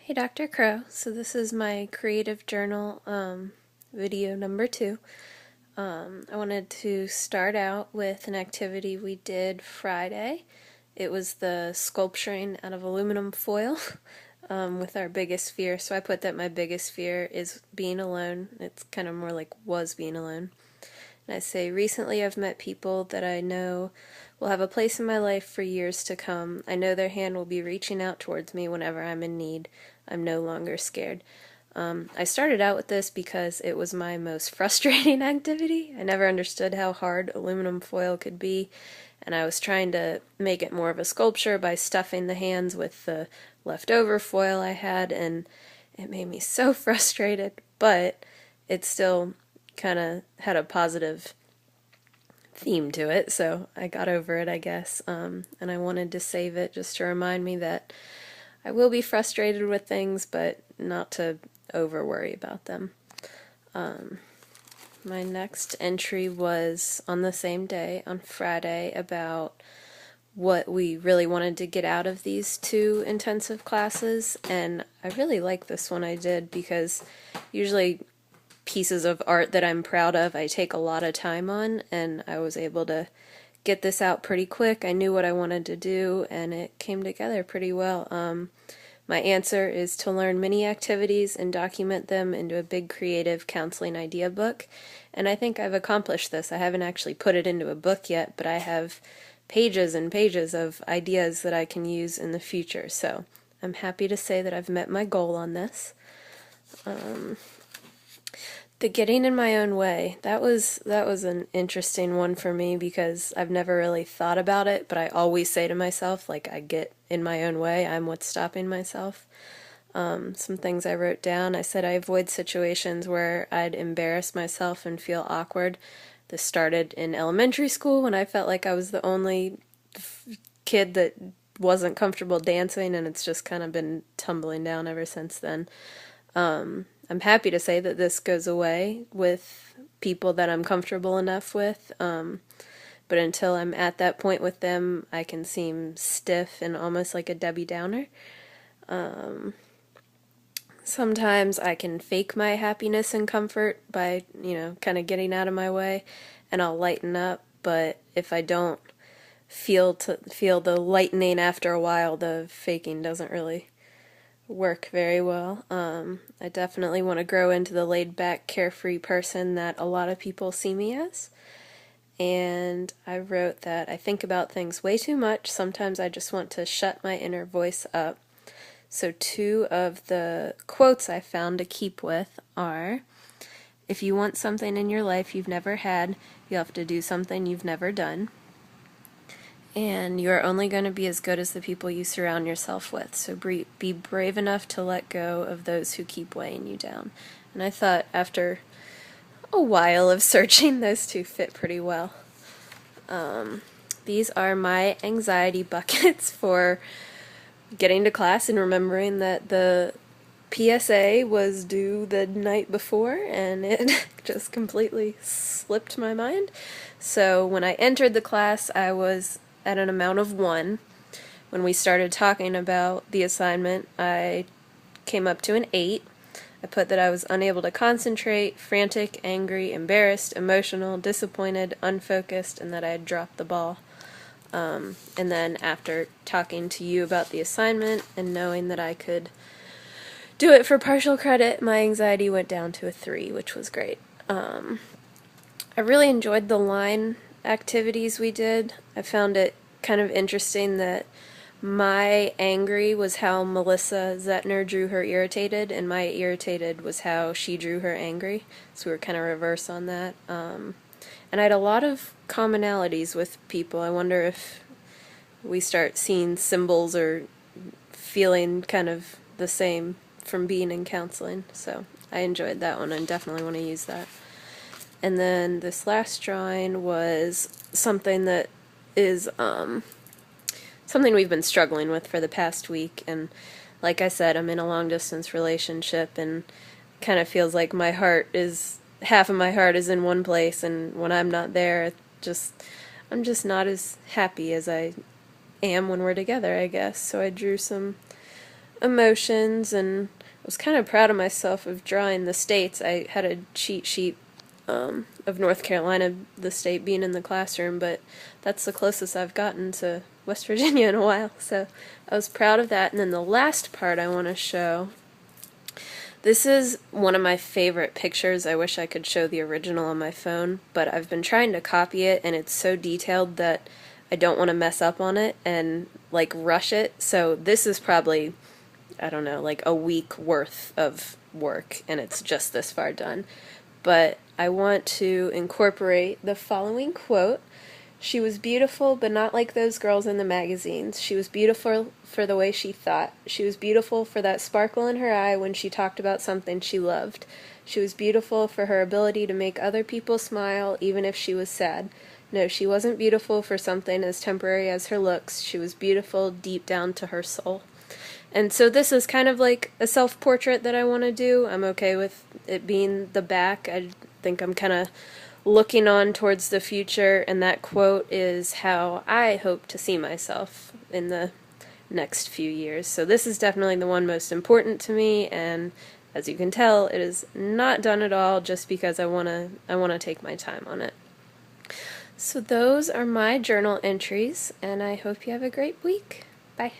Hey Dr. Crow, so this is my creative journal video number 2. I wanted to start out with an activity we did Friday. It was the sculpturing out of aluminum foil with our biggest fear. So I put that my biggest fear is being alone. It's kind of more like was being alone. And I say, recently I've met people that I know will have a place in my life for years to come. I know their hand will be reaching out towards me whenever I'm in need. I'm no longer scared. I started out with this because it was my most frustrating activity. I never understood how hard aluminum foil could be, and I was trying to make it more of a sculpture by stuffing the hands with the leftover foil I had, and it made me so frustrated, but it still kind of had a positive theme to it, so I got over it, I guess. And I wanted to save it just to remind me that I will be frustrated with things, but not to over worry about them. My next entry was on the same day, on Friday, about what we really wanted to get out of these 2 intensive classes, and I really like this one I did because usually pieces of art that I'm proud of I take a lot of time on, and I was able to get this out pretty quick. I knew what I wanted to do, and it came together pretty well. My answer is to learn mini activities and document them into a big creative counseling idea book, and I think I've accomplished this. I haven't actually put it into a book yet, but I have pages and pages of ideas that I can use in the future, so I'm happy to say that I've met my goal on this. The getting in my own way, that was an interesting one for me because I've never really thought about it, but I always say to myself, like, I get in my own way, I'm what's stopping myself. Some things I wrote down, I said I avoid situations where I'd embarrass myself and feel awkward. This started in elementary school when I felt like I was the only kid that wasn't comfortable dancing, and it's just kind of been tumbling down ever since then. I'm happy to say that this goes away with people that I'm comfortable enough with, but until I'm at that point with them, I can seem stiff and almost like a Debbie Downer. Sometimes I can fake my happiness and comfort by, kind of getting out of my way, and I'll lighten up, but if I don't feel the lightening after a while, the faking doesn't really work very well. I definitely want to grow into the laid-back, carefree person that a lot of people see me as. And I wrote that I think about things way too much. Sometimes I just want to shut my inner voice up. So 2 of the quotes I found to keep with are, if you want something in your life you've never had, you have to do something you've never done. And you're only going to be as good as the people you surround yourself with. So be brave enough to let go of those who keep weighing you down. And I thought after a while of searching, those 2 fit pretty well. These are my anxiety buckets for getting to class and remembering that the PSA was due the night before, and it just completely slipped my mind. So when I entered the class, I was at an amount of 1. When we started talking about the assignment, I came up to an 8. I put that I was unable to concentrate, frantic, angry, embarrassed, emotional, disappointed, unfocused, and that I had dropped the ball. And then after talking to you about the assignment and knowing that I could do it for partial credit, my anxiety went down to a 3, which was great. I really enjoyed the line activities we did. I found it kind of interesting that my angry was how Melissa Zetner drew her irritated, and my irritated was how she drew her angry. So we were kind of reverse on that. And I had a lot of commonalities with people. I wonder if we start seeing symbols or feeling kind of the same from being in counseling. So I enjoyed that one and definitely want to use that. And then this last drawing was something that is something we've been struggling with for the past week. And like I said, I'm in a long-distance relationship, and kind of feels like half of my heart is in one place, and when I'm not there, I'm just not as happy as I am when we're together, I guess. So I drew some emotions, and I was kind of proud of myself of drawing the states. I had a cheat sheet of North Carolina, the state being in the classroom, but that's the closest I've gotten to West Virginia in a while, so I was proud of that. And then the last part I want to show, this is one of my favorite pictures. I wish I could show the original on my phone, but I've been trying to copy it, and it's so detailed that I don't want to mess up on it and like rush it. So this is probably, I don't know, like a week worth of work, and it's just this far done. But I want to incorporate the following quote. She was beautiful, but not like those girls in the magazines. She was beautiful for the way she thought. She was beautiful for that sparkle in her eye when she talked about something she loved. She was beautiful for her ability to make other people smile, even if she was sad. No, she wasn't beautiful for something as temporary as her looks. She was beautiful deep down to her soul. And so this is kind of like a self-portrait that I want to do. I'm okay with it being the back. I think I'm kind of looking on towards the future, and that quote is how I hope to see myself in the next few years. So this is definitely the one most important to me, and as you can tell, it is not done at all just because I want to take my time on it. So those are my journal entries, and I hope you have a great week. Bye.